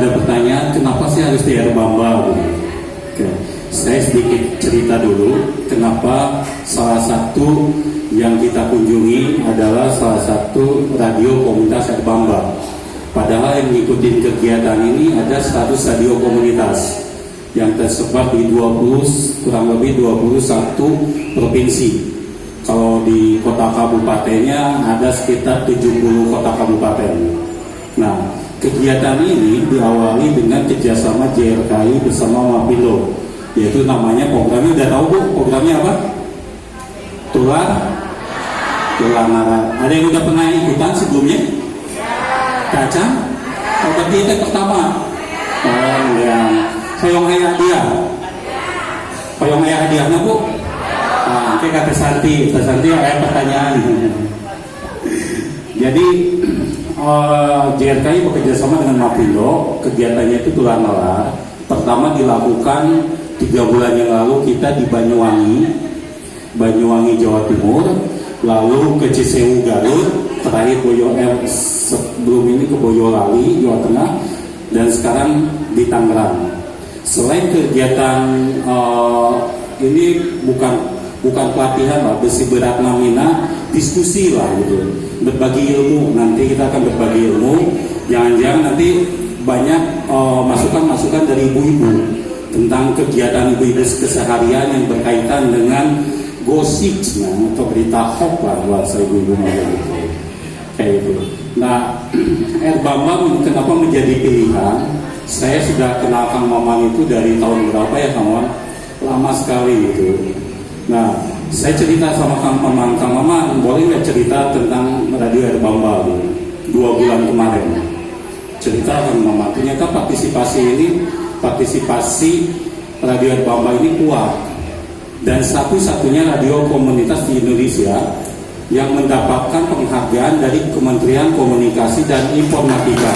ada pertanyaan, kenapa sih harus di Airbamba? Oke. Saya sedikit cerita dulu, kenapa salah satu yang kita kunjungi adalah salah satu radio komunitas Airbamba. Padahal yang ngikutin kegiatan ini ada 100 radio komunitas yang tersebar di kurang lebih 21 provinsi. Kalau di kota kabupatennya ada sekitar 70 kota kabupaten. Nah, kegiatan ini diawali dengan kerjasama JRKI bersama Mapindo, yaitu namanya programnya, udah tahu Bu programnya apa? Tular Nara. Ada yang udah pernah ikutan sebelumnya? Kacang? Oh, berarti itu pertama. Oh ya. Payung ayah hadiah. Payung ayah hadiahnya Bu? Nah, kayak kata Santi ada pertanyaan. Jadi JRKI bekerja sama dengan Mapindo. Kegiatannya itu tular nalar. Pertama dilakukan 3 bulan yang lalu kita di Banyuwangi Jawa Timur, lalu ke Cisewu Garut, terakhir sebelum ini ke Boyolali Jawa Tengah, dan sekarang di Tangerang. Selain kegiatan ini bukan pelatihan lah, besi berat namina, diskusi lah gitu, berbagi ilmu. Nanti kita akan berbagi ilmu, jangan-jangan nanti banyak masukan-masukan dari ibu-ibu tentang kegiatan ibu-ibu keseharian yang berkaitan dengan gosip atau berita hoax lah bahasa ibu-ibu kayak itu. Nah, Airbamba kenapa menjadi pilihan? Saya sudah kenal Kang Maman itu dari tahun berapa ya Kang Maman? Lama sekali gitu. Nah, saya cerita sama Kang Maman, boleh nggak cerita tentang radio Airbamba 2 bulan kemarin? Cerita Kang Maman, ternyata partisipasi radio Airbamba ini kuat, dan satu-satunya radio komunitas di Indonesia yang mendapatkan penghargaan dari Kementerian Komunikasi dan Informatika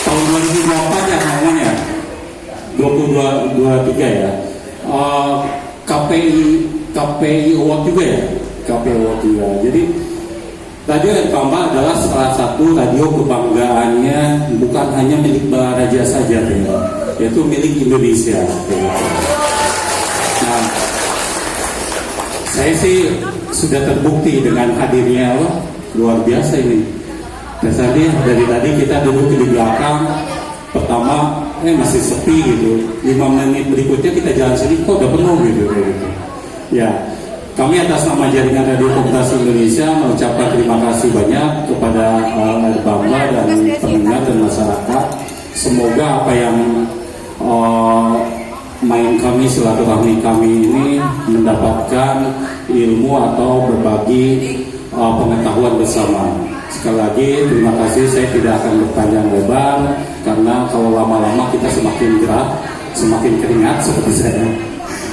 tahun 2024 ya Kang ya, 2023 ya. KPI Award juga ya, KPI Award juga. Jadi radio Airbamba adalah salah satu radio kebanggaannya, bukan hanya milik Baraja saja ya, yaitu milik Indonesia. Nah, saya sih sudah terbukti dengan hadirnya, luar biasa ini. Biasanya dari tadi kita duduk di belakang, pertama masih sepi gitu, 5 menit berikutnya kita jalan sini kok udah penuh gitu. Ya, kami atas nama Jaringan Radio Komunitas Indonesia mengucapkan terima kasih banyak kepada Airbamba dan pendengar dan masyarakat. Semoga apa yang main kami, silaturahmi kami ini mendapatkan ilmu atau berbagi pengetahuan bersama. Sekali lagi terima kasih, saya tidak akan berpanjang lebar karena kalau lama-lama kita semakin gerak, semakin keringat seperti saya.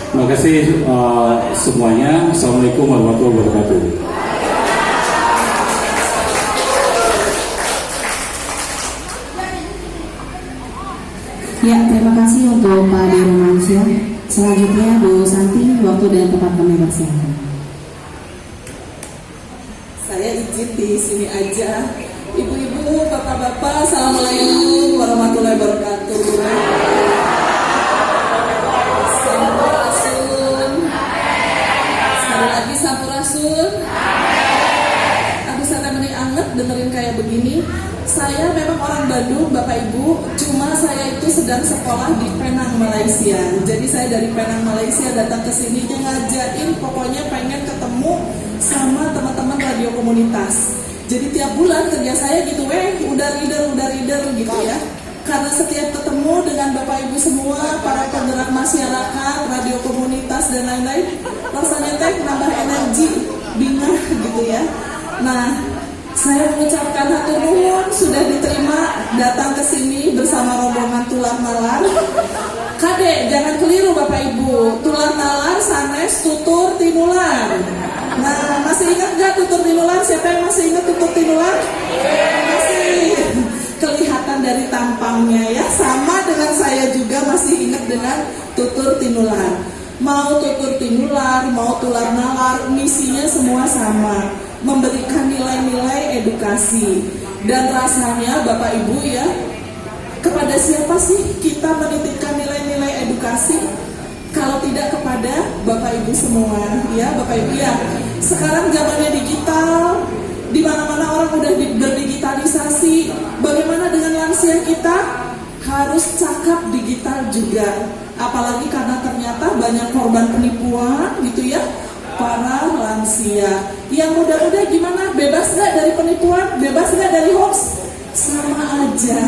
Terima kasih semuanya. Assalamualaikum warahmatullahi wabarakatuh. Ya, terima kasih untuk Pak Dirmansyah. Selanjutnya Bu Santi, waktu dan tempat kami persilakan. Saya izin di sini aja. Ibu-ibu, bapak-bapak, assalamualaikum warahmatullahi wabarakatuh. Sampurasun. Sekali lagi sampurasun. Aku sana meni anget dengerin kayak begini. Saya memang orang Bandung, Bapak Ibu. Cuma saya itu sedang sekolah di Penang, Malaysia. Jadi saya dari Penang, Malaysia datang ke sini ngajain, pokoknya pengen ketemu sama teman-teman radio komunitas. Jadi tiap bulan kerja saya gitu, udah reader gitu ya. Karena setiap ketemu dengan Bapak Ibu semua, para penggerak masyarakat, radio komunitas dan lain-lain, rasanya nambah energi, bingah gitu ya. Nah, saya mengucapkan hatur nuhun sudah diterima datang ke sini bersama rombongan Tular Nalar. Kade, jangan keliru Bapak Ibu. Tular Nalar sanes tutur tinular. Nah, masih ingat gak tutur tinular? Siapa yang masih ingat tutur tinular? Masih. Kelihatan dari tampangnya ya. Sama dengan saya juga masih ingat dengan tutur tinular. Mau tutur tinular, mau tular nalar, misinya semua sama. Memberikan nilai-nilai edukasi. Dan rasanya Bapak Ibu ya, kepada siapa sih kita menitipkan nilai-nilai edukasi kalau tidak kepada Bapak Ibu semua ya. Bapak Ibu ya, sekarang zamannya digital, di mana-mana orang udah berdigitalisasi. Bagaimana dengan lansia kita? Harus cakap digital juga. Apalagi karena ternyata banyak korban penipuan gitu ya, para lansia. Yang muda-muda gimana? Bebas nggak dari penipuan? Bebas nggak dari hoax? Sama aja.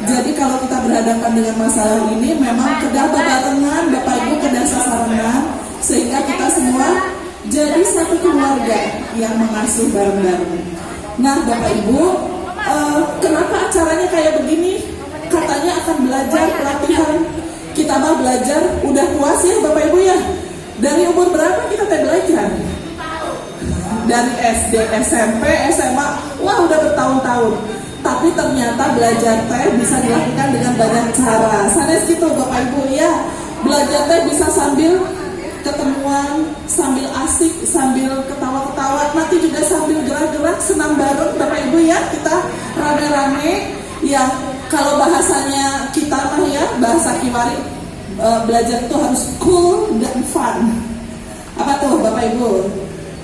Jadi kalau kita berhadapan dengan masalah ini, memang kedah bebarengan, Bapak Ibu kedah sasarangan, sehingga kita semua jadi satu keluarga yang mengasuh bareng-bareng. Nah Bapak Ibu, kenapa acaranya kayak begini? Katanya akan belajar pelatihan. Kita mah belajar udah puas ya Bapak Ibu ya. Dari umur berapa kita belajar? Dari SD, SMP, SMA, wah udah bertahun-tahun. Tapi ternyata belajar teh bisa dilakukan dengan banyak cara. Sanes gitu Bapak Ibu ya. Belajar teh bisa sambil ketemuan, sambil asik, sambil ketawa-ketawa, nanti juga sambil gerak-gerak, senam bareng Bapak Ibu ya. Kita rame-rame ya. Kalau bahasanya kita mah ya, bahasa Kiwari, belajar itu harus cool dan fun. Apa tuh Bapak Ibu?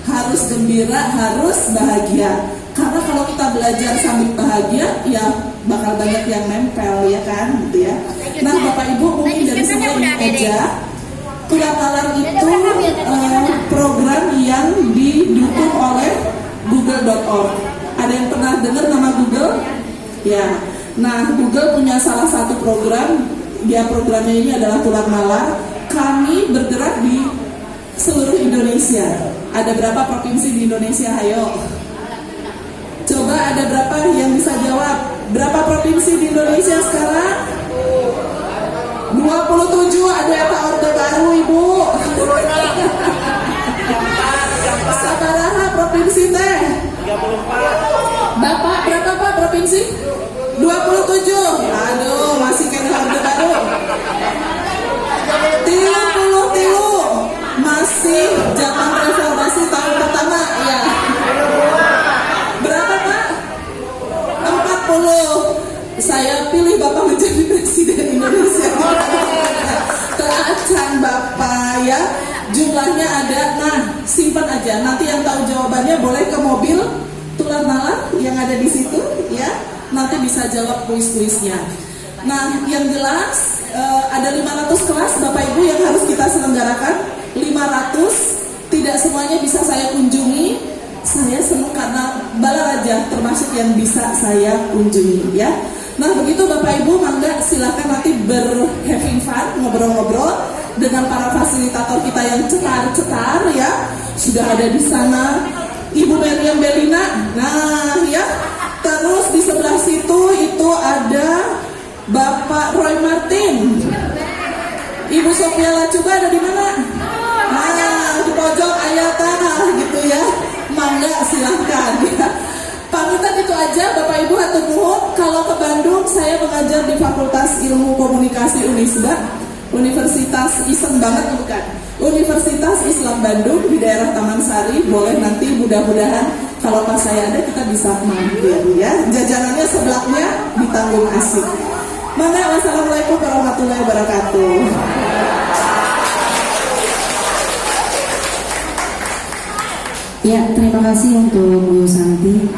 Harus gembira, harus bahagia. Karena kalau kita belajar sambil bahagia, ya bakal banyak yang nempel ya kan, gitu ya. Nah Bapak Ibu mungkin dari semua ini aja. Tulang Nalar itu program yang didukung oleh Google.org. Ada yang pernah dengar nama Google? Ya. Nah Google punya salah satu program. Dia programnya ini adalah Tulang Nalar. Kami bergerak di seluruh Indonesia. Ada berapa provinsi di Indonesia? Ayo. Coba ada berapa yang bisa jawab? Berapa provinsi di Indonesia sekarang? 27. Ada apa orde baru Ibu? Sabaraha provinsi teh? 34. Bapak berapa Pak provinsi? 27. Aduh, masih kena orde baru. 33. Masih zaman reformasi tahun pertama ya. Berapa Pak? 40. Saya pilih Bapak menjadi Presiden Indonesia. Keacan Bapak ya. Jumlahnya ada. Nah, simpan aja. Nanti yang tahu jawabannya boleh ke mobil Tulang Nalar yang ada di situ ya. Nanti bisa jawab kuis-kuisnya. Nah, yang jelas ada 500 kelas Bapak Ibu yang harus kita selenggarakan. 500. Tidak semuanya bisa saya kunjungi. Saya senang karena Balaraja termasuk yang bisa saya kunjungi ya. Nah begitu Bapak Ibu, mangga silakan nanti having fun, ngobrol-ngobrol dengan para fasilitator kita yang cetar-cetar ya. Sudah ada di sana Ibu Meriam Belina. Nah ya, terus di sebelah situ itu ada Bapak Roy Martin. Ibu Sophia Lacuba ada di mana? Nah di pojok ayat tanah gitu ya. Mangga silahkan ya. Pamitan itu aja Bapak Ibu hatur nuhun. Kalau ke Bandung saya mengajar di Fakultas Ilmu Komunikasi Unisba, Universitas Islam banget bukan? Universitas Islam Bandung di daerah Taman Sari. Boleh nanti mudah-mudahan kalau pas saya ada kita bisa mampir ya. Jajanannya sebelahnya ditanggung asik. Mangga, wassalamualaikum warahmatullahi wabarakatuh. Ya, terima kasih untuk Bu Santi.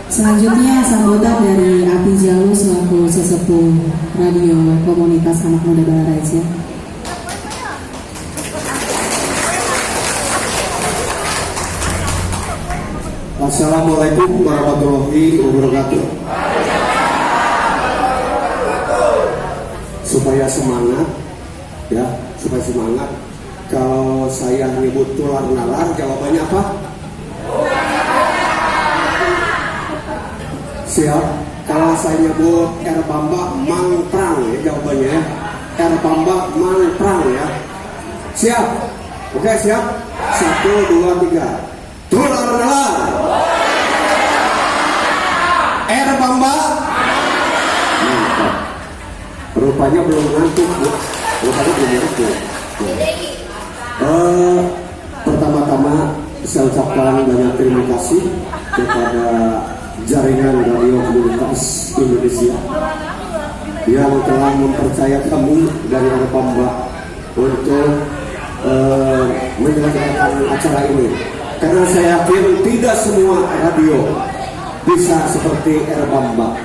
Selanjutnya sambutan dari Api Jalu selaku sesepuh radio komunitas anak muda Balaraja. Assalamualaikum warahmatullahi wabarakatuh. Supaya semangat, ya, supaya semangat. Kalau saya nyebut tular nalar, jawabannya apa? Siap. Kalau saya nyebut Erbamba mangprang ya jawabannya ya. Erbamba mangprang ya. Siap. Oke siap. 1, 2, 3. Tular nalar. Erbamba. Mantap. Rupanya belum ngantuk Bu. Rupanya belum ngantuk. Pertama-tama saya ucapkan banyak terima kasih kepada jaringan radio komunitas Indonesia yang telah mempercaya kami dari Erbamba untuk menyelenggarakan acara ini. Karena saya yakin tidak semua radio bisa seperti Erbamba.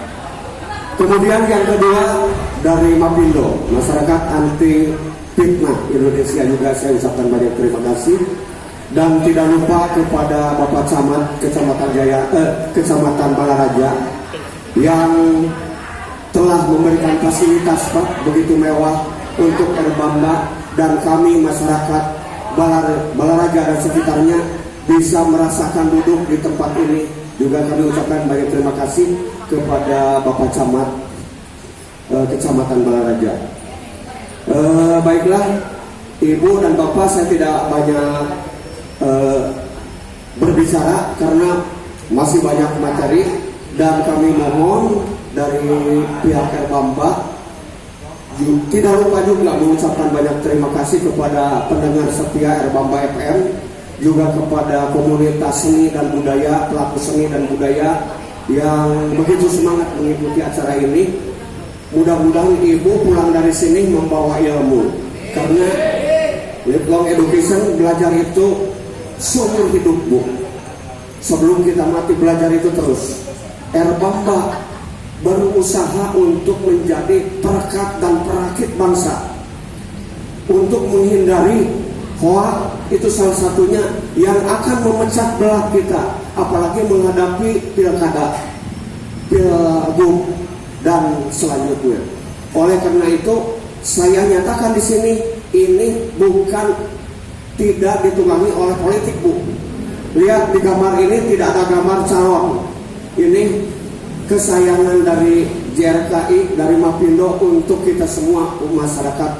Kemudian yang kedua dari Mapindo, Masyarakat Anti Fitnah Indonesia, juga saya ucapkan banyak terima kasih. Dan tidak lupa kepada Bapak Camat Kecamatan Balaraja yang telah memberikan fasilitas Pak begitu mewah untuk Erbamba, dan kami masyarakat Balaraja dan sekitarnya bisa merasakan duduk di tempat ini. Juga kami ucapkan banyak terima kasih kepada Bapak Camat Kecamatan Balaraja. Baiklah Ibu dan Bapak, saya tidak banyak berbicara karena masih banyak materi, dan kami mohon dari pihak Erbamba tidak lupa juga mengucapkan banyak terima kasih kepada pendengar setia Erbamba FM, juga kepada komunitas seni dan budaya, pelaku seni dan budaya yang begitu semangat mengikuti acara ini. Mudah-mudahan Ibu pulang dari sini membawa ilmu, karena lifelong education, belajar itu seumur hidup Bu. Sebelum kita mati belajar itu terus. Erbamba berusaha untuk menjadi perekat dan perakit bangsa, untuk menghindari hoak. Itu salah satunya yang akan memecah belah kita, apalagi menghadapi pilkada, pilgub dan selanjutnya. Oleh karena itu saya nyatakan di sini, ini bukan tidak ditunggangi oleh politik Bu. Lihat di gambar ini tidak ada gambar calon. Ini kesayangan dari JRKI, dari Mapindo untuk kita semua masyarakat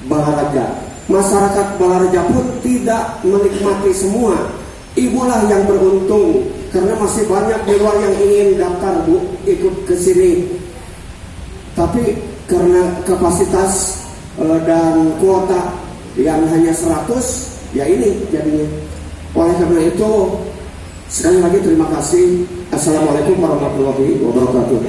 Balaraja. Masyarakat Balaraja pun tidak menikmati semua. Ibulah yang beruntung, karena masih banyak di luar yang ingin daftar Bu, ikut ke sini. Tapi karena kapasitas dan kuota yang hanya 100, ya ini jadinya. Oleh karena itu sekali lagi terima kasih. Assalamualaikum warahmatullahi wabarakatuh.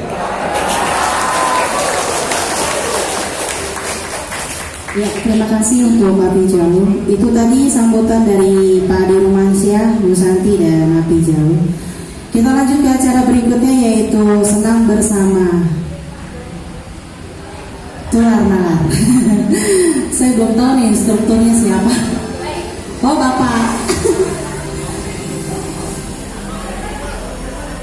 Ya, terima kasih untuk Api Jalu. Itu tadi sambutan dari Pak Dirumansyah, Bu Santi, dan Api Jalu. Kita lanjut ke acara berikutnya, yaitu Senang Bersama Tular Nalar. Saya belum tahu nih strukturnya siapa. Oh, Bapak.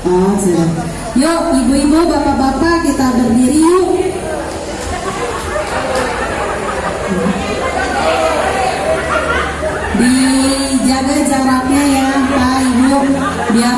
Oh, sudah. Yuk, ibu-ibu, bapak-bapak, kita berdiri yuk. Dijaga jaraknya ya Pak Ibu, biar